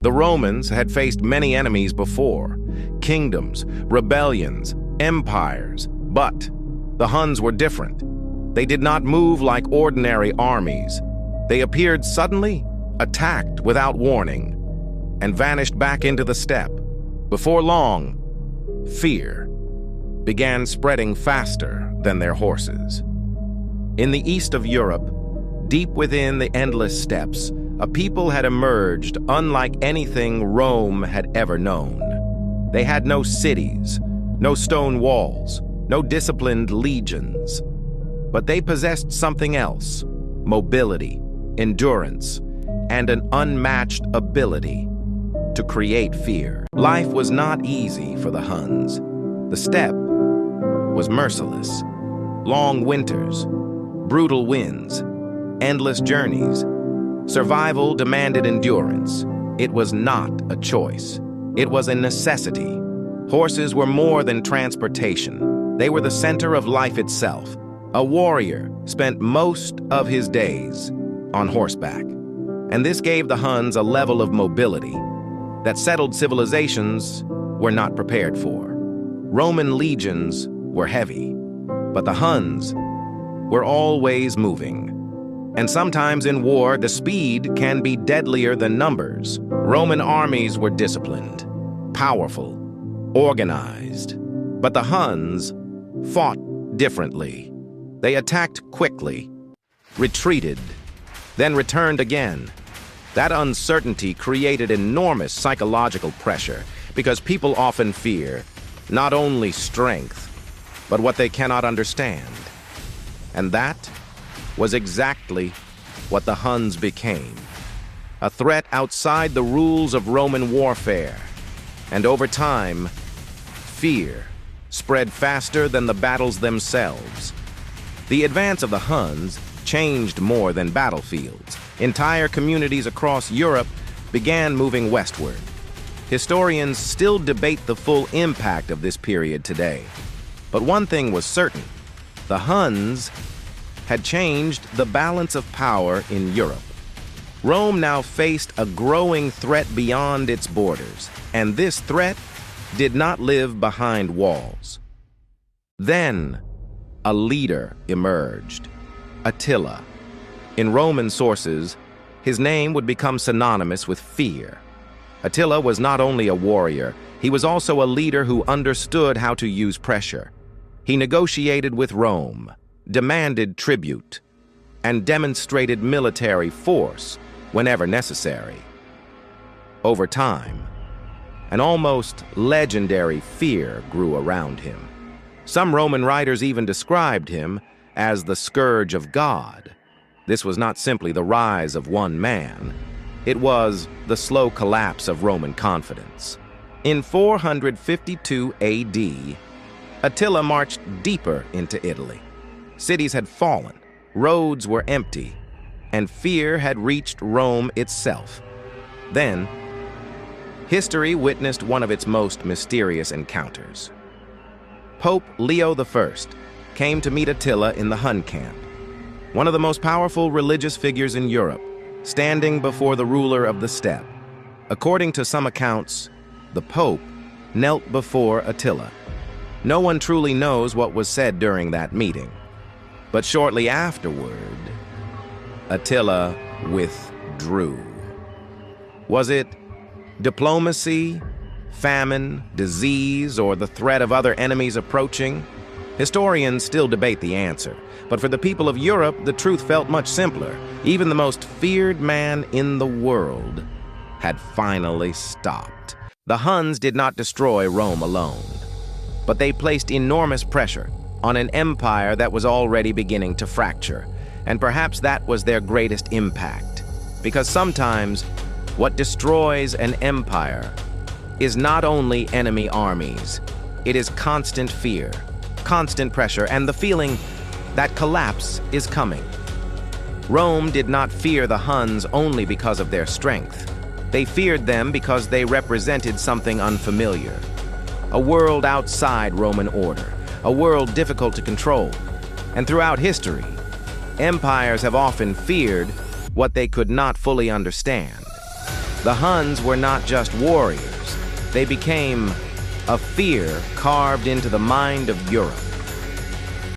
The Romans had faced many enemies before: kingdoms, rebellions, empires. But the Huns were different. They did not move like ordinary armies. They appeared suddenly, attacked without warning, and vanished back into the steppe. Before long, fear began spreading faster than their horses. In the east of Europe, deep within the endless steppes, a people had emerged unlike anything Rome had ever known. They had no cities, no stone walls, no disciplined legions. But they possessed something else: mobility, endurance, and an unmatched ability to create fear. Life was not easy for the Huns. The steppe was merciless. Long winters, brutal winds, endless journeys. Survival demanded endurance. It was not a choice. It was a necessity. Horses were more than transportation. They were the center of life itself. A warrior spent most of his days on horseback. And this gave the Huns a level of mobility that settled civilizations were not prepared for. Roman legions were heavy, but the Huns were always moving. And sometimes in war, the speed can be deadlier than numbers. Roman armies were disciplined, powerful, organized. But the Huns fought differently. They attacked quickly, retreated, then returned again. That uncertainty created enormous psychological pressure because people often fear not only strength, but what they cannot understand. And that was exactly what the Huns became: a threat outside the rules of Roman warfare. And over time, fear spread faster than the battles themselves. The advance of the Huns changed more than battlefields. Entire communities across Europe began moving westward. Historians still debate the full impact of this period today. But one thing was certain: the Huns had changed the balance of power in Europe. Rome now faced a growing threat beyond its borders, and this threat did not live behind walls. Then, a leader emerged: Attila. In Roman sources, his name would become synonymous with fear. Attila was not only a warrior, he was also a leader who understood how to use pressure. He negotiated with Rome, demanded tribute, and demonstrated military force whenever necessary. Over time, an almost legendary fear grew around him. Some Roman writers even described him as the scourge of God. This was not simply the rise of one man. It was the slow collapse of Roman confidence. In 452 AD, Attila marched deeper into Italy. Cities had fallen, roads were empty, and fear had reached Rome itself. Then, history witnessed one of its most mysterious encounters. Pope Leo I came to meet Attila in the Hun camp, one of the most powerful religious figures in Europe, standing before the ruler of the steppe. According to some accounts, the Pope knelt before Attila. No one truly knows what was said during that meeting. But shortly afterward, Attila withdrew. Was it diplomacy, famine, disease, or the threat of other enemies approaching? Historians still debate the answer, but for the people of Europe, the truth felt much simpler. Even the most feared man in the world had finally stopped. The Huns did not destroy Rome alone, but they placed enormous pressure on an empire that was already beginning to fracture. And perhaps that was their greatest impact. Because sometimes what destroys an empire is not only enemy armies, it is constant fear, constant pressure, and the feeling that collapse is coming. Rome did not fear the Huns only because of their strength. They feared them because they represented something unfamiliar. A world outside Roman order, a world difficult to control. And throughout history, empires have often feared what they could not fully understand. The Huns were not just warriors. They became a fear carved into the mind of Europe.